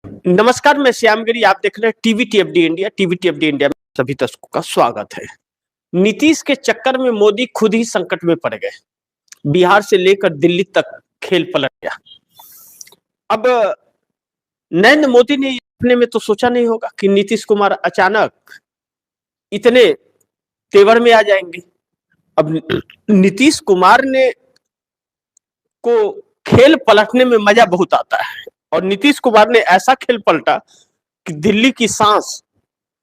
नमस्कार, मैं श्यामगिरी। आप देख रहे हैं टीवीटीएफडी इंडिया। टीवीटीएफडी इंडिया में सभी दर्शकों का स्वागत है। नीतीश के चक्कर में मोदी खुद ही संकट में पड़ गए। बिहार से लेकर दिल्ली तक खेल पलट गया। अब नरेंद्र मोदी ने अपने में तो सोचा नहीं होगा कि नीतीश कुमार अचानक इतने तेवर में आ जाएंगे। अब नीतीश कुमार ने को खेल पलटने में मजा बहुत आता है और नीतीश कुमार ने ऐसा खेल पलटा कि दिल्ली की सांस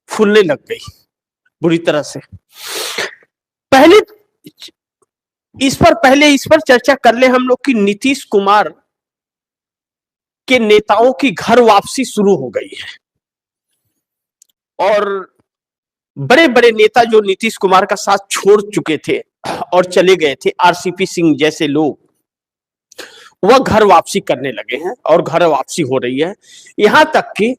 फूलने लग गई बुरी तरह से। पहले इस पर चर्चा कर ले हम लोग कि नीतीश कुमार के नेताओं की घर वापसी शुरू हो गई है और बड़े बड़े नेता जो नीतीश कुमार का साथ छोड़ चुके थे और चले गए थे, आरसीपी सिंह जैसे लोग, वह घर वापसी करने लगे हैं और घर वापसी हो रही है। यहां तक कि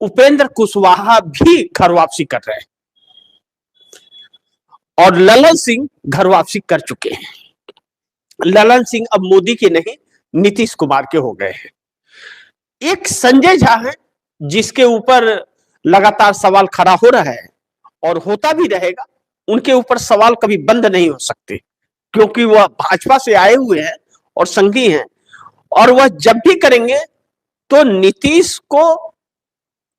उपेंद्र कुशवाहा भी घर वापसी कर रहे हैं और ललन सिंह घर वापसी कर चुके हैं। ललन सिंह अब मोदी के नहीं, नीतीश कुमार के हो गए हैं। एक संजय झा है जिसके ऊपर लगातार सवाल खड़ा हो रहा है और होता भी रहेगा। उनके ऊपर सवाल कभी बंद नहीं हो सकते क्योंकि वह भाजपा से आए हुए हैं और संघी हैं और वह जब भी करेंगे तो नीतीश को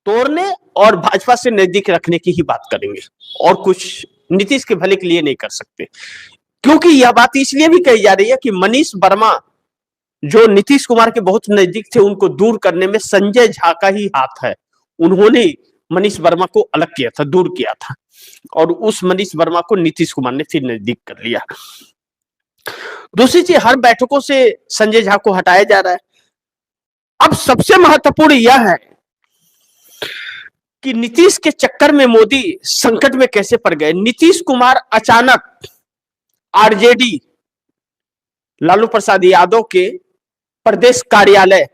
तोड़ने और भाजपा से नजदीक रखने की ही बात करेंगे और कुछ नीतीश के भले के लिए नहीं कर सकते। क्योंकि यह बात इसलिए भी कही जा रही है कि मनीष वर्मा जो नीतीश कुमार के बहुत नजदीक थे, उनको दूर करने में संजय झा का ही हाथ है। उन्होंने मनीष वर्मा को अलग किया था, दूर किया था और उस मनीष वर्मा को नीतीश कुमार ने फिर नजदीक कर लिया। दूसरी चीज, हर बैठकों से संजय झा को हटाया जा रहा है। अब सबसे महत्वपूर्ण यह है कि नीतीश के चक्कर में मोदी संकट में कैसे पड़ गए। नीतीश कुमार अचानक आरजेडी लालू प्रसाद यादव के प्रदेश कार्यालय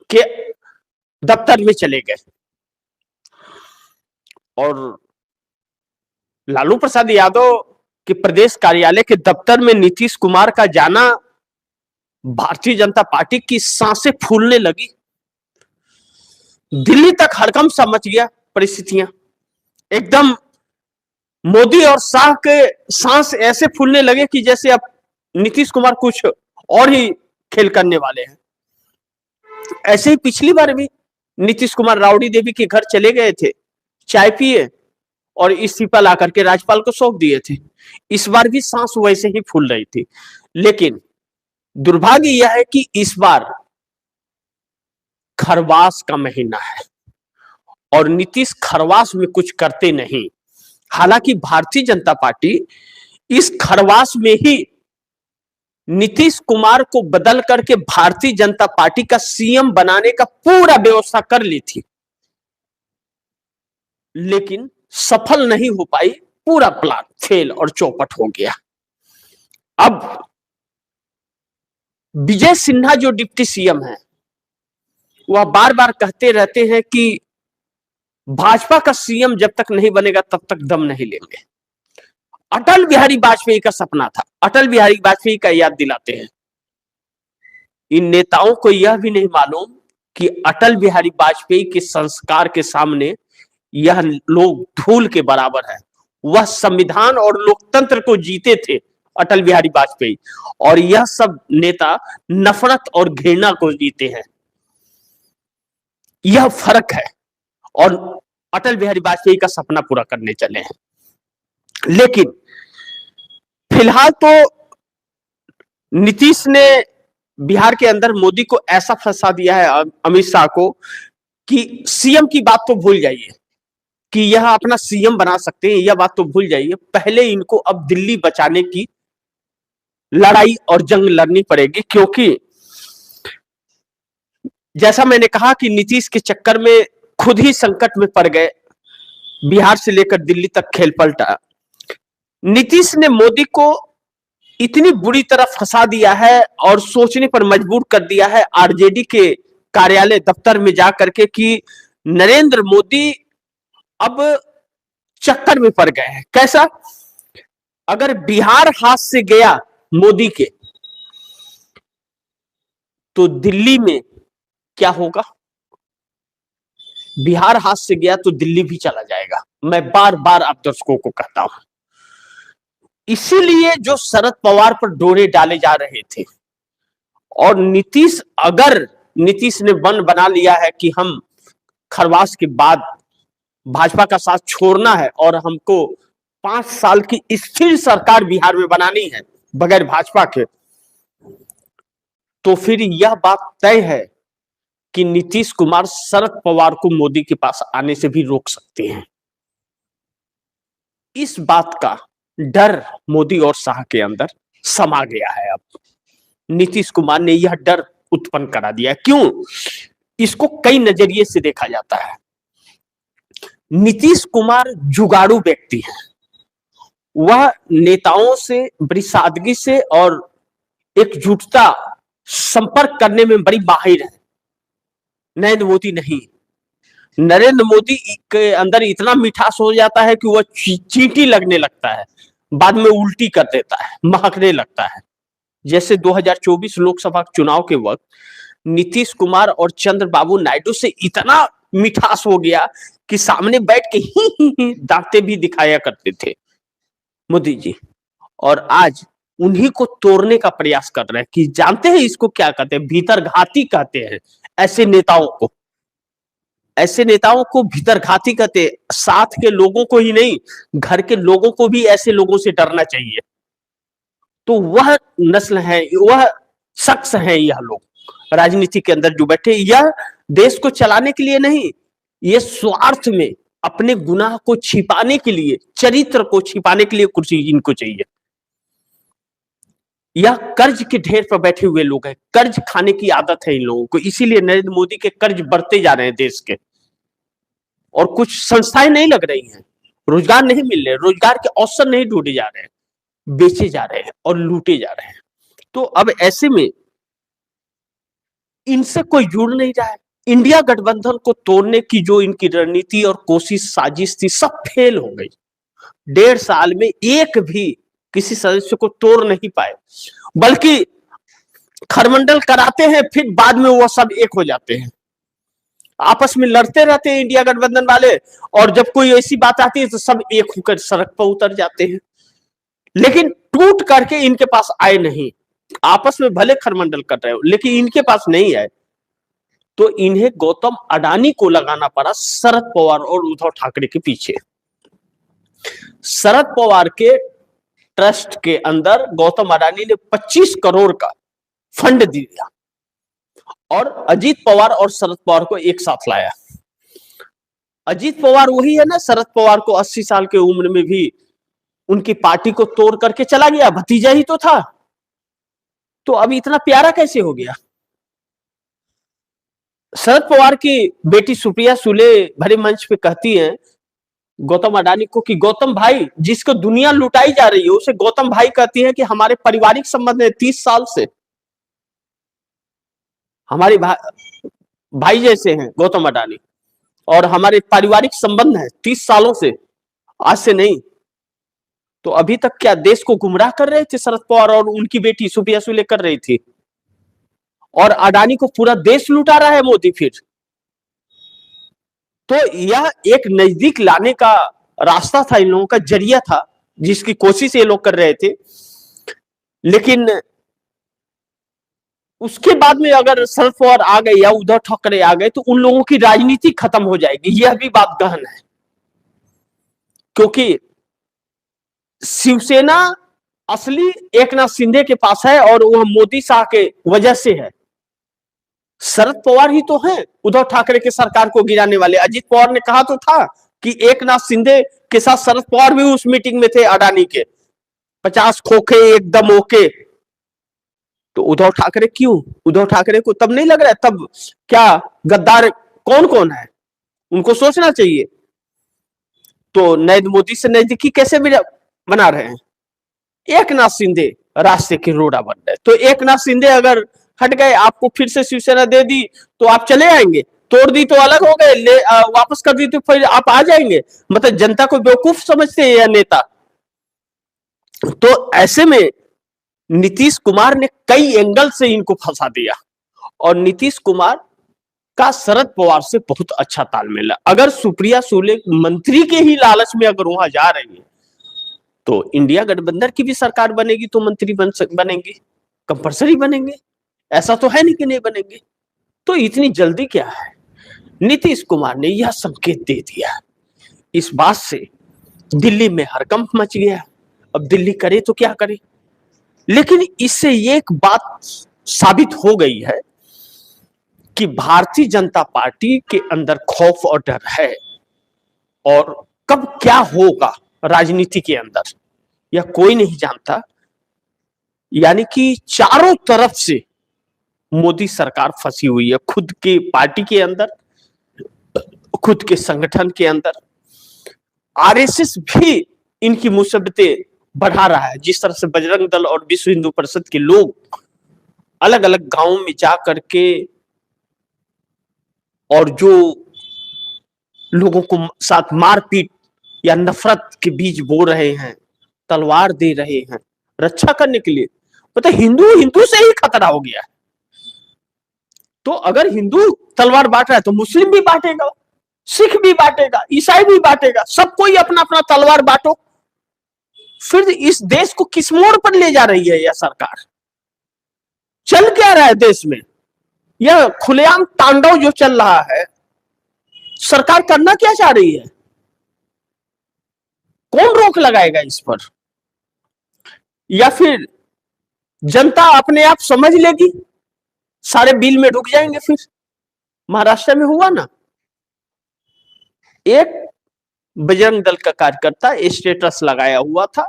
के दफ्तर में चले गए और लालू प्रसाद यादव के प्रदेश कार्यालय के दफ्तर में नीतीश कुमार का जाना, भारतीय जनता पार्टी की सांसें फूलने लगी। दिल्ली तक हड़कंप सा मच गया। परिस्थितियां एकदम मोदी और शाह के सांस ऐसे फूलने लगे कि जैसे अब नीतीश कुमार कुछ और ही खेल करने वाले हैं। ऐसे ही पिछली बार भी नीतीश कुमार राबड़ी देवी के घर चले गए थे, चाय पिए और इस्तीफा ला करके राज्यपाल को सौंप दिए थे। इस बार भी सांस वैसे ही फूल रही थी। लेकिन दुर्भाग्य यह है कि इस बार खरवास का महीना है और नीतीश खरवास में कुछ करते नहीं। हालांकि भारतीय जनता पार्टी इस खरवास में ही नीतीश कुमार को बदल करके भारतीय जनता पार्टी का सीएम बनाने का पूरा व्यवस्था कर ली थी, लेकिन सफल नहीं हो पाई। पूरा प्लान फेल और चौपट हो गया। अब विजय सिन्हा जो डिप्टी सीएम है, वह बार बार कहते रहते हैं कि भाजपा का सीएम जब तक नहीं बनेगा तब तक दम नहीं लेंगे। अटल बिहारी वाजपेयी का सपना था, अटल बिहारी वाजपेयी का याद दिलाते हैं। इन नेताओं को यह भी नहीं मालूम कि अटल बिहारी वाजपेयी के संस्कार के सामने यह लोग धूल के बराबर है। वह संविधान और लोकतंत्र को जीते थे अटल बिहारी वाजपेयी, और यह सब नेता नफरत और घृणा को जीते हैं। यह फर्क है और अटल बिहारी वाजपेयी का सपना पूरा करने चले हैं। लेकिन फिलहाल तो नीतीश ने बिहार के अंदर मोदी को ऐसा फंसा दिया है, अमित शाह को, कि सीएम की बात तो भूल जाइए कि यह अपना सीएम बना सकते हैं, यह बात तो भूल जाइए। पहले इनको अब दिल्ली बचाने की लड़ाई और जंग लड़नी पड़ेगी, क्योंकि जैसा मैंने कहा कि नीतीश के चक्कर में खुद ही संकट में पड़ गए। बिहार से लेकर दिल्ली तक खेल पलटा। नीतीश ने मोदी को इतनी बुरी तरह फंसा दिया है और सोचने पर मजबूर कर दिया है आरजेडी के कार्यालय दफ्तर में जाकर के कि नरेंद्र मोदी अब चक्कर में पड़ गए हैं। कैसा? अगर बिहार हाथ से गया मोदी के तो दिल्ली में क्या होगा बिहार हाथ से गया तो दिल्ली भी चला जाएगा। मैं बार बार आप दर्शकों को कहता हूं। इसीलिए जो शरद पवार पर डोरे डाले जा रहे थे, और अगर नीतीश ने मन बना लिया है कि हम खरवास के बाद भाजपा का साथ छोड़ना है और हमको 5 साल की स्थिर सरकार बिहार में बनानी है बगैर भाजपा के, तो फिर यह बात तय है कि नीतीश कुमार शरद पवार को मोदी के पास आने से भी रोक सकते हैं। इस बात का डर मोदी और शाह के अंदर समा गया है। अब नीतीश कुमार ने यह डर उत्पन्न करा दिया है। क्यों? इसको कई नजरिए से देखा जाता है। नीतीश कुमार जुगाड़ू व्यक्ति है। वह नेताओं से बड़ी सादगी से और एकजुटता संपर्क करने में बड़ी माहिर है। नरेंद्र मोदी नहीं। नरेंद्र मोदी के अंदर इतना मिठास हो जाता है कि वह चींटी लगने लगता है, बाद में उल्टी कर देता है, महकने लगता है। जैसे 2024 लोकसभा चुनाव के वक्त नीतीश कुमार और चंद्रबाबू नायडू से इतना मिठास हो गया कि सामने बैठ के ही दांते भी दिखाया करते थे मोदी जी, और आज उन्हीं को तोड़ने का प्रयास कर रहे हैं। कि जानते हैं इसको क्या कहते हैं? भीतरघाती कहते हैं ऐसे नेताओं को। ऐसे नेताओं को भीतरघाती कहते हैं। साथ के लोगों को ही नहीं, घर के लोगों को भी ऐसे लोगों से डरना चाहिए। तो वह नस्ल है, वह शख्स है यह लोग राजनीति के अंदर जो बैठे। यह देश को चलाने के लिए नहीं, ये स्वार्थ में अपने गुनाह को छिपाने के लिए, चरित्र को छिपाने के लिए कुर्सी इनको चाहिए। यह कर्ज के ढेर पर बैठे हुए लोग हैं। कर्ज खाने की आदत है इन लोगों को। इसीलिए नरेंद्र मोदी के कर्ज बढ़ते जा रहे हैं देश के, और कुछ संस्थाएं नहीं लग रही हैं, रोजगार नहीं मिल रहे, रोजगार के अवसर नहीं ढूंढे जा रहे हैं, बेचे जा रहे हैं और लूटे जा रहे हैं। तो अब ऐसे में इनसे कोई जुड़ नहीं रहा है। इंडिया गठबंधन को तोड़ने की जो इनकी रणनीति और कोशिश, साजिश थी, सब फेल हो गई। 1.5 साल में एक भी किसी सदस्य को तोड़ नहीं पाए, बल्कि खरमंडल कराते हैं, फिर बाद में वो सब एक हो जाते हैं, आपस में लड़ते रहते हैं इंडिया गठबंधन वाले। और जब कोई ऐसी बात आती है तो सब एक होकर सड़क पर उतर जाते हैं, लेकिन टूट करके इनके पास आए नहीं। आपस में भले खरमंडल कर रहे हो, लेकिन इनके पास नहीं आए। तो इन्हें गौतम अडानी को लगाना पड़ा शरद पवार और उद्धव ठाकरे के पीछे। शरद पवार के ट्रस्ट के अंदर गौतम अडानी ने 25 करोड़ का फंड दिया और अजीत पवार और शरद पवार को एक साथ लाया। अजीत पवार वही है ना, शरद पवार को 80 साल की उम्र में भी उनकी पार्टी को तोड़ करके चला गया, भतीजा ही तो था। तो अब इतना प्यारा कैसे हो गया? शरद पवार की बेटी सुप्रिया सुले भरे मंच पे कहती हैं गौतम अडानी को कि गौतम भाई, जिसको दुनिया लुटाई जा रही है उसे गौतम भाई कहती है कि हमारे पारिवारिक संबंध है 30 साल से, हमारे भाई जैसे हैं गौतम अडानी, और हमारे पारिवारिक संबंध है 30 सालों से, आज से नहीं। तो अभी तक क्या देश को गुमराह कर रहे थे शरद पवार और उनकी बेटी सुप्रिया सुले कर रही थी, और अडानी को पूरा देश लुटा रहा है मोदी फिर। तो यह एक नजदीक लाने का रास्ता था, इन लोगों का जरिया था, जिसकी कोशिश ये लोग कर रहे थे। लेकिन उसके बाद में अगर शरद पवार आ गए या उद्धव ठाकरे आ गए तो उन लोगों की राजनीति खत्म हो जाएगी। यह भी बात गहन है, क्योंकि शिवसेना असली एकनाथ शिंदे के पास है और वह मोदी शाह के वजह से है। शरद पवार ही तो हैं उद्धव ठाकरे के सरकार को गिराने वाले। अजीत पवार ने कहा तो था कि एकनाथ शिंदे के साथ शरद पवार भी उस मीटिंग में थे अडानी के, 50 खोखे एकदम ओके। तो उद्धव ठाकरे क्यों? उद्धव ठाकरे को तब नहीं लग रहा है? तब क्या गद्दार कौन कौन है उनको सोचना चाहिए। तो नरेंद्र मोदी से नजदीकी कैसे बना रहे हैं? एकनाथ शिंदे रास्ते के रोड़ा बन रहे। तो एकनाथ शिंदे अगर हट गए, आपको फिर से शिवसेना दे दी तो आप चले आएंगे, तोड़ दी तो अलग हो गए, वापस कर दी तो फिर आप आ जाएंगे। मतलब जनता को बेवकूफ समझते हैं यह नेता। तो ऐसे में नीतीश कुमार ने कई एंगल से इनको फंसा दिया, और नीतीश कुमार का शरद पवार से बहुत अच्छा तालमेल है। अगर सुप्रिया सुले मंत्री के ही लालच में अगर वहां जा रही है तो इंडिया गठबंधन की भी सरकार बनेगी तो मंत्री बनेंगे, कंपल्सरी बनेंगे। ऐसा तो है नहीं कि नहीं बनेंगे। तो इतनी जल्दी क्या है? नीतीश कुमार ने यह संकेत दे दिया। इस बात से दिल्ली में हड़कंप मच गया। अब दिल्ली करे तो क्या करे, लेकिन इससे एक बात साबित हो गई है कि भारतीय जनता पार्टी के अंदर खौफ और डर है, और कब क्या होगा राजनीति के अंदर यह कोई नहीं जानता। यानी कि चारों तरफ से मोदी सरकार फंसी हुई है, खुद के पार्टी के अंदर, खुद के संगठन के अंदर। आरएसएस भी इनकी मुसीबतें बढ़ा रहा है। जिस तरह से बजरंग दल और विश्व हिंदू परिषद के लोग अलग अलग गांवों में जा करके और जो लोगों को साथ मारपीट या नफरत के बीज बो रहे हैं, तलवार दे रहे हैं रक्षा करने के लिए। पता हिंदू हिंदू से ही खतरा हो गया है। तो अगर हिंदू तलवार बांट रहा है तो मुस्लिम भी बांटेगा, सिख भी बांटेगा, ईसाई भी बांटेगा, सब कोई अपना अपना तलवार बांटो। फिर इस देश को किस मोड़ पर ले जा रही है यह सरकार? चल क्या रहा है देश में? यह खुलेआम तांडव जो चल रहा है, सरकार करना क्या चाह रही है? कौन रोक लगाएगा इस पर? या फिर जनता अपने आप समझ लेगी, सारे बिल में ढुक जाएंगे? फिर महाराष्ट्र में हुआ ना, एक बजरंग दल का कार्यकर्ता स्टेटस लगाया हुआ था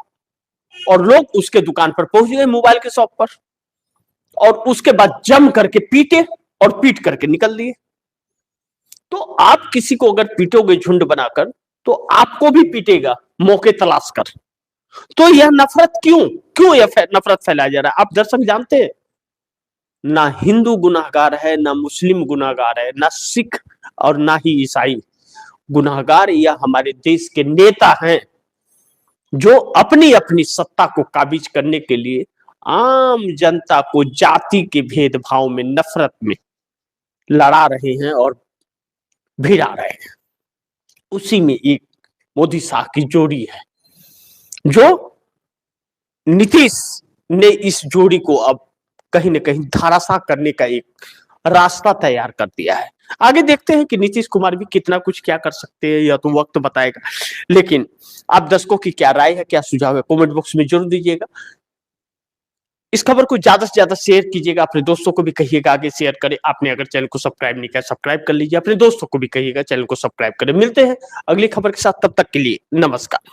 और लोग उसके दुकान पर पहुंच गए, मोबाइल के शॉप पर, और उसके बाद जम करके पीटे और पीट करके निकल दिए। तो आप किसी को अगर पीटोगे झुंड बनाकर तो आपको भी पीटेगा मौके तलाश कर। तो यह नफरत क्यों यह नफरत फैलाया जा रहा है? आप दर्शक जानते हैं, ना हिंदू गुनाहगार है, ना मुस्लिम गुनाहगार है, ना सिख और ना ही ईसाई गुनाहगार। यह हमारे देश के नेता हैं जो अपनी अपनी सत्ता को काबिज करने के लिए आम जनता को जाति के भेदभाव में, नफरत में लड़ा रहे हैं और भिड़ा रहे हैं। उसी में एक मोदी शाह की जोड़ी है, जो नीतीश ने इस जोड़ी को अब कहीं ना कहीं धाराशाह करने का एक रास्ता तैयार कर दिया है। आगे देखते हैं कि नीतीश कुमार भी कितना कुछ क्या कर सकते हैं, या तो वक्त बताएगा। लेकिन आप दर्शकों की क्या राय है, क्या सुझाव है, कमेंट बॉक्स में जरूर दीजिएगा। इस खबर को ज्यादा से ज्यादा शेयर कीजिएगा, अपने दोस्तों को भी कहिएगा आगे शेयर करें। आपने अगर चैनल को सब्सक्राइब नहीं किया, सब्सक्राइब कर लीजिए, अपने दोस्तों को भी कहिएगा चैनल को सब्सक्राइब करें। मिलते हैं अगली खबर के साथ, तब तक के लिए नमस्कार।